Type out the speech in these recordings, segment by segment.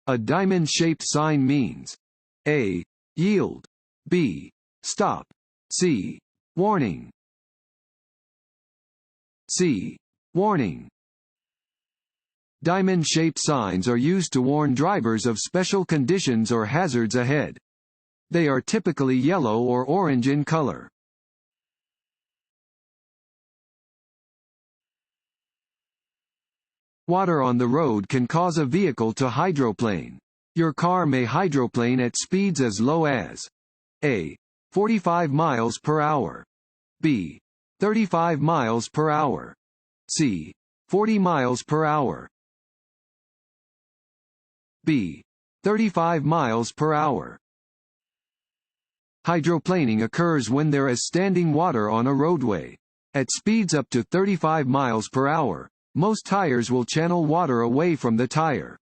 A diamond-shaped sign means A. Yield. B. Stop. C. Warning. C. Warning. Diamond-shaped signs are used to warn drivers of special conditions or hazards ahead. They are typically yellow or orange in color. Water on the road can cause a vehicle to hydroplane. Your car may hydroplane at speeds as low as A. 45 miles per hour, B. 35 miles per hour, C. 40 miles per hour, B. 35 miles per hour. Hydroplaning occurs when there is standing water on a roadway. At speeds up to 35 miles per hour, most tires will channel water away from the tire.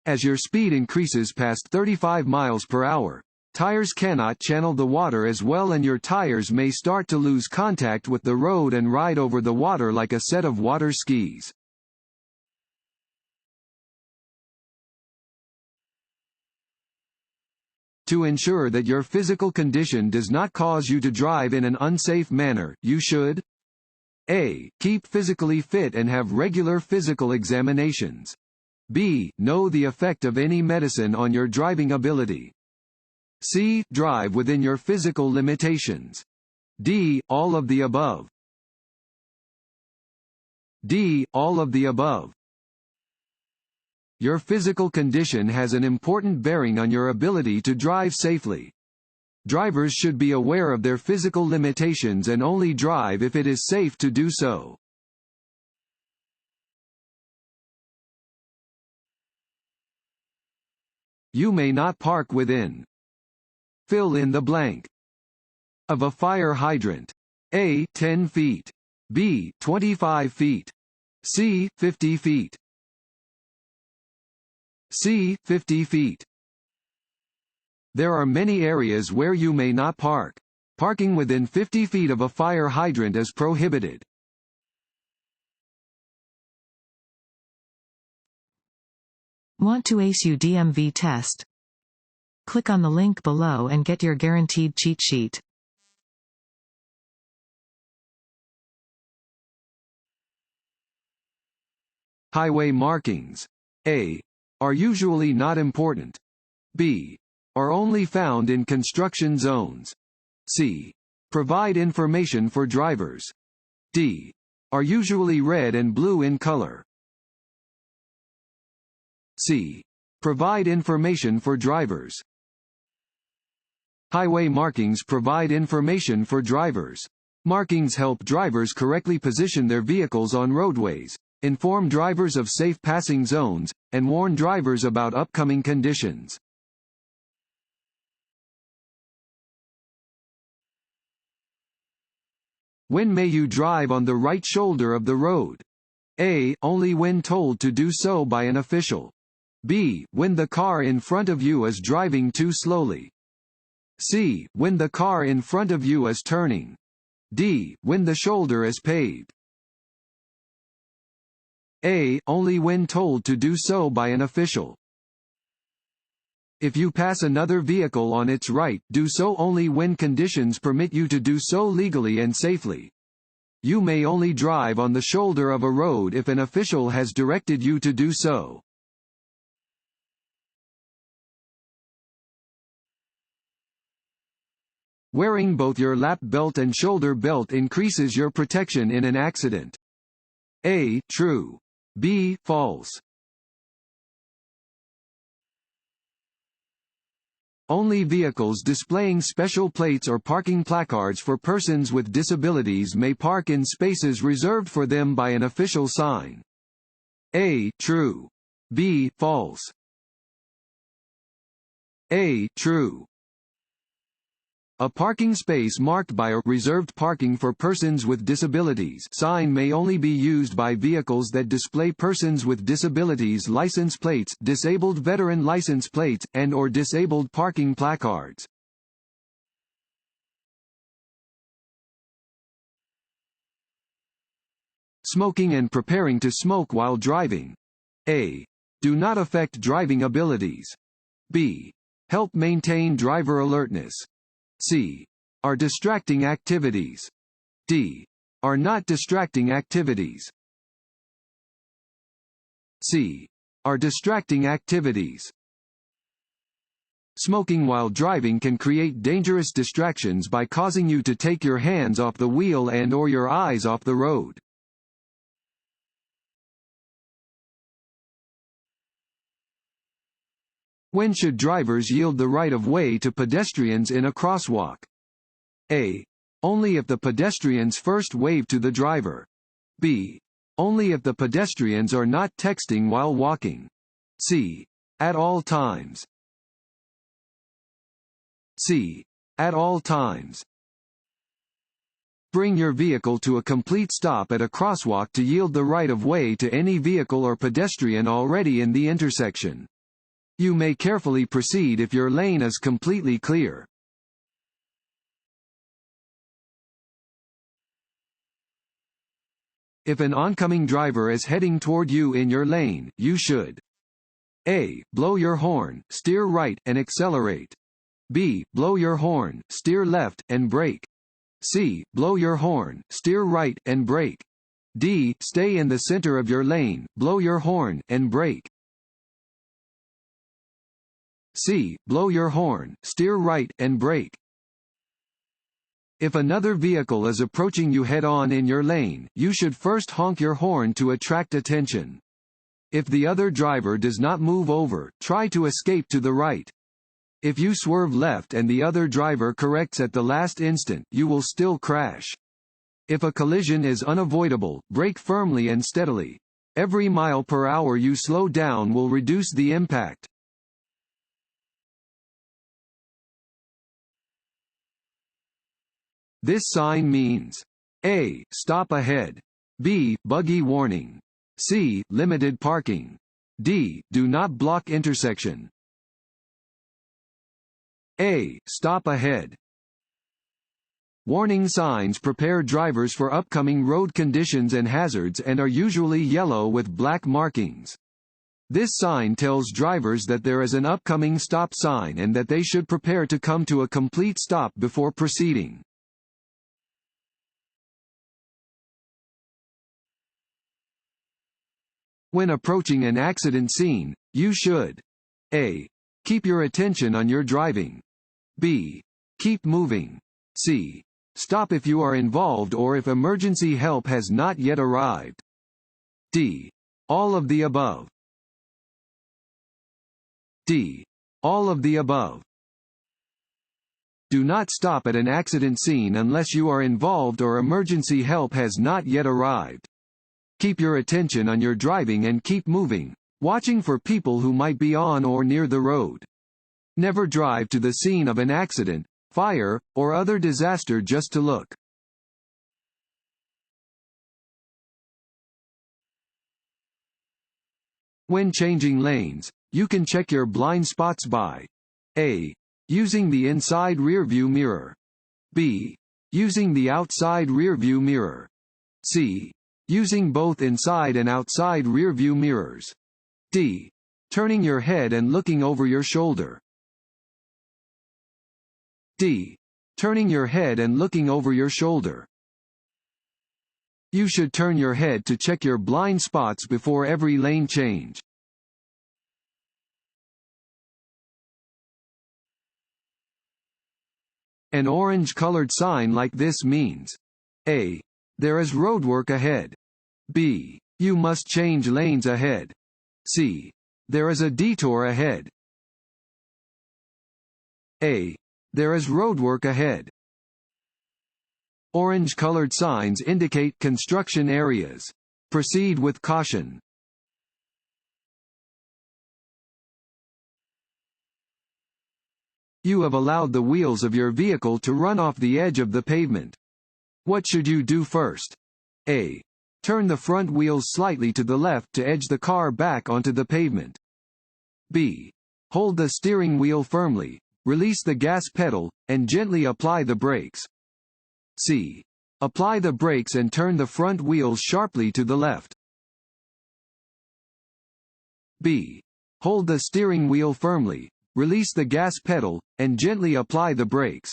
As your speed increases past 35 miles per hour, tires cannot channel the water as well and your tires may start to lose contact with the road and ride over the water like a set of water skis. To ensure that your physical condition does not cause you to drive in an unsafe manner, you should A. Keep physically fit and have regular physical examinations. B. Know the effect of any medicine on your driving ability. C. Drive within your physical limitations. D. All of the above. D. All of the above. Your physical condition has an important bearing on your ability to drive safely. Drivers should be aware of their physical limitations and only drive if it is safe to do so. You may not park within. Fill in the blank. Of a fire hydrant. A. 10 feet. B. 25 feet. C. 50 feet. C. 50 feet. There are many areas where you may not park. Parking within 50 feet of a fire hydrant is prohibited. Want to ace your DMV test? Click on the link below and get your guaranteed cheat sheet. Highway markings. A. Are usually not important. B. Are only found in construction zones. C. Provide information for drivers. D. Are usually red and blue in color. C. Provide information for drivers. Highway markings provide information for drivers. Markings help drivers correctly position their vehicles on roadways, inform drivers of safe passing zones, and warn drivers about upcoming conditions. When may you drive on the right shoulder of the road? A. Only when told to do so by an official. B. When the car in front of you is driving too slowly. C. When the car in front of you is turning. D. When the shoulder is paved. A. Only when told to do so by an official. If you pass another vehicle on its right, do so only when conditions permit you to do so legally and safely. You may only drive on the shoulder of a road if an official has directed you to do so. Wearing both your lap belt and shoulder belt increases your protection in an accident. A. True. B. False. Only vehicles displaying special plates or parking placards for persons with disabilities may park in spaces reserved for them by an official sign. A. True. B. False. A. True. A parking space marked by a reserved parking for persons with disabilities sign may only be used by vehicles that display persons with disabilities license plates, disabled veteran license plates, and/or disabled parking placards. Smoking and preparing to smoke while driving. A. Do not affect driving abilities. B. Help maintain driver alertness. C. Are distracting activities. D. Are not distracting activities. C. Are distracting activities. Smoking while driving can create dangerous distractions by causing you to take your hands off the wheel and/or your eyes off the road. When should drivers yield the right of way to pedestrians in a crosswalk? A. Only if the pedestrians first wave to the driver. B. Only if the pedestrians are not texting while walking. C. At all times. C. At all times. Bring your vehicle to a complete stop at a crosswalk to yield the right of way to any vehicle or pedestrian already in the intersection. You may carefully proceed if your lane is completely clear. If an oncoming driver is heading toward you in your lane, you should A. Blow your horn, steer right, and accelerate. B. Blow your horn, steer left, and brake. C. Blow your horn, steer right, and brake. D. Stay in the center of your lane, blow your horn, and brake. C. Blow your horn, steer right, and brake. If another vehicle is approaching you head-on in your lane, you should first honk your horn to attract attention. If the other driver does not move over, try to escape to the right. If you swerve left and the other driver corrects at the last instant, you will still crash. If a collision is unavoidable, brake firmly and steadily. Every mile per hour you slow down will reduce the impact. This sign means A. Stop ahead. B. Buggy warning. C. Limited parking. D. Do not block intersection. A. Stop ahead. Warning signs prepare drivers for upcoming road conditions and hazards and are usually yellow with black markings. This sign tells drivers that there is an upcoming stop sign and that they should prepare to come to a complete stop before proceeding. When approaching an accident scene, you should A. Keep your attention on your driving. B. Keep moving. C. Stop if you are involved or if emergency help has not yet arrived. D. All of the above. D. All of the above. Do not stop at an accident scene unless you are involved or emergency help has not yet arrived. Keep your attention on your driving and keep moving, watching for people who might be on or near the road. Never drive to the scene of an accident, fire, or other disaster just to look. When changing lanes, you can check your blind spots by A. Using the inside rearview mirror. B. Using the outside rearview mirror. C. Using both inside and outside rearview mirrors. D. Turning your head and looking over your shoulder. D. Turning your head and looking over your shoulder. You should turn your head to check your blind spots before every lane change. An orange-colored sign like this means A. There is roadwork ahead. B. You must change lanes ahead. C. There is a detour ahead. A. There is roadwork ahead. Orange-colored signs indicate construction areas. Proceed with caution. You have allowed the wheels of your vehicle to run off the edge of the pavement. What should you do first? A. Turn the front wheels slightly to the left to edge the car back onto the pavement. B. Hold the steering wheel firmly, release the gas pedal, and gently apply the brakes. C. Apply the brakes and turn the front wheels sharply to the left. B. Hold the steering wheel firmly, release the gas pedal, and gently apply the brakes.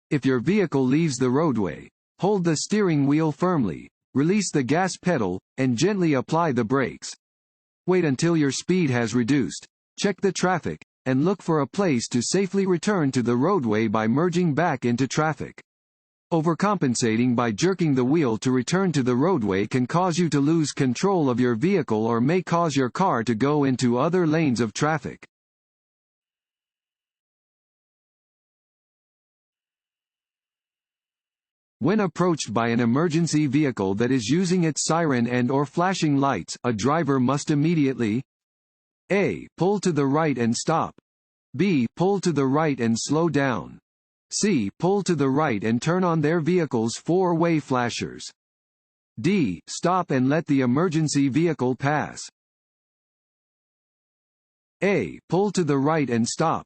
If your vehicle leaves the roadway, hold the steering wheel firmly, release the gas pedal, and gently apply the brakes. Wait until your speed has reduced, check the traffic, and look for a place to safely return to the roadway by merging back into traffic. Overcompensating by jerking the wheel to return to the roadway can cause you to lose control of your vehicle or may cause your car to go into other lanes of traffic. When approached by an emergency vehicle that is using its siren and/or flashing lights, a driver must immediately A. Pull to the right and stop. B. Pull to the right and slow down. C. Pull to the right and turn on their vehicle's four-way flashers. D. Stop and let the emergency vehicle pass. A. Pull to the right and stop.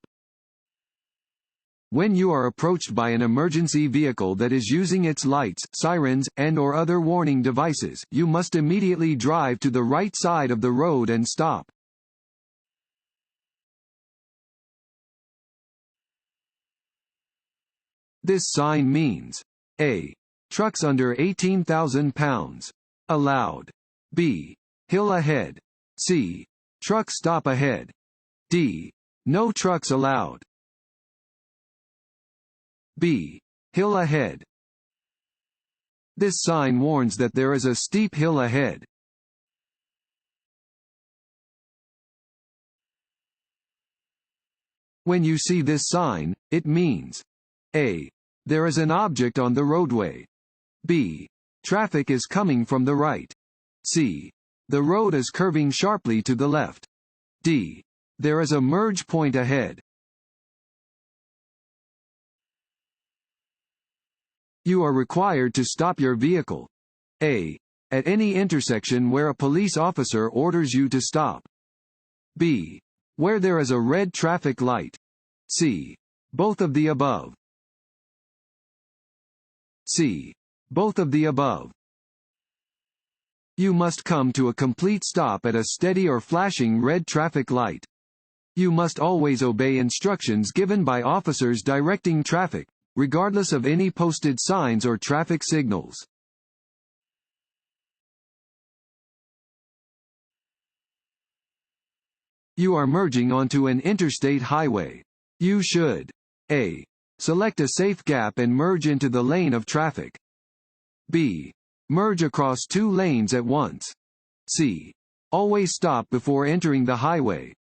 When you are approached by an emergency vehicle that is using its lights, sirens, and/or other warning devices, you must immediately drive to the right side of the road and stop. This sign means A. Trucks under 18,000 pounds. Allowed. B. Hill ahead. C. Truck stop ahead. D. No trucks allowed. B. Hill ahead. This sign warns that there is a steep hill ahead. When you see this sign, it means A. There is an object on the roadway. B. Traffic is coming from the right. C. The road is curving sharply to the left. D. There is a merge point ahead. You are required to stop your vehicle. A. At any intersection where a police officer orders you to stop. B. Where there is a red traffic light. C. Both of the above. C. Both of the above. You must come to a complete stop at a steady or flashing red traffic light. You must always obey instructions given by officers directing traffic, regardless of any posted signs or traffic signals. You are merging onto an interstate highway. You should A. Select a safe gap and merge into the lane of traffic. B. Merge across two lanes at once. C. Always stop before entering the highway.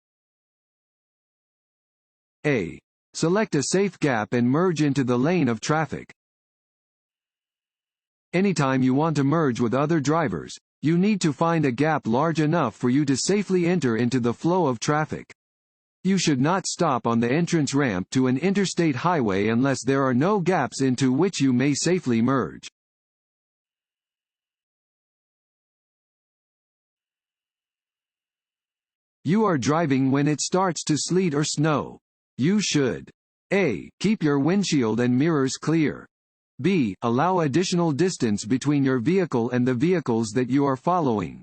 A. Select a safe gap and merge into the lane of traffic. Anytime you want to merge with other drivers, you need to find a gap large enough for you to safely enter into the flow of traffic. You should not stop on the entrance ramp to an interstate highway unless there are no gaps into which you may safely merge. You are driving when it starts to sleet or snow. You should A. Keep your windshield and mirrors clear. B. Allow additional distance between your vehicle and the vehicles that you are following.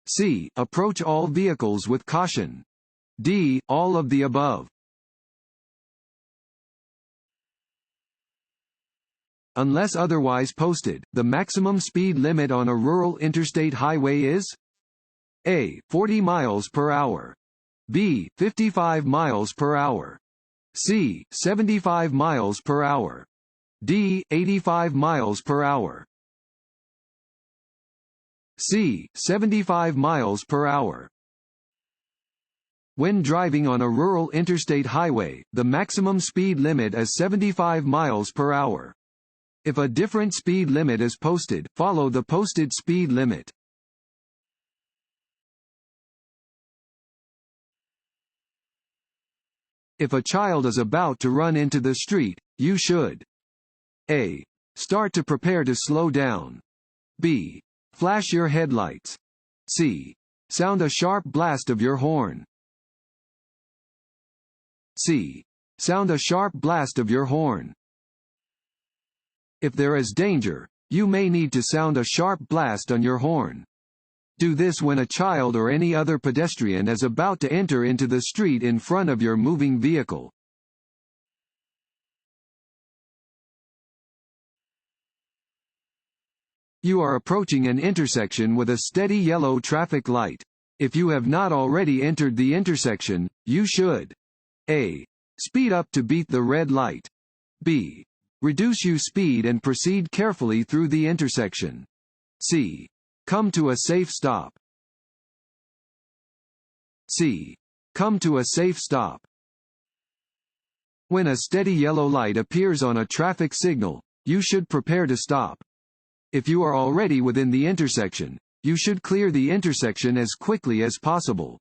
C. Approach all vehicles with caution. D. All of the above. Unless otherwise posted, the maximum speed limit on a rural interstate highway is A. 40 miles per hour. B. 55 miles per hour. C. 75 miles per hour. D. 85 miles per hour. C. 75 miles per hour. When driving on a rural interstate highway, the maximum speed limit is 75 miles per hour. If a different speed limit is posted, follow the posted speed limit. If a child is about to run into the street, you should A. Start to prepare to slow down. B. Flash your headlights. C. Sound a sharp blast of your horn. C. Sound a sharp blast of your horn. If there is danger, you may need to sound a sharp blast on your horn. Do this when a child or any other pedestrian is about to enter into the street in front of your moving vehicle. You are approaching an intersection with a steady yellow traffic light. If you have not already entered the intersection, you should A. Speed up to beat the red light. B. Reduce your speed and proceed carefully through the intersection. C. Come to a safe stop. C. Come to a safe stop. When a steady yellow light appears on a traffic signal, you should prepare to stop. If you are already within the intersection, you should clear the intersection as quickly as possible.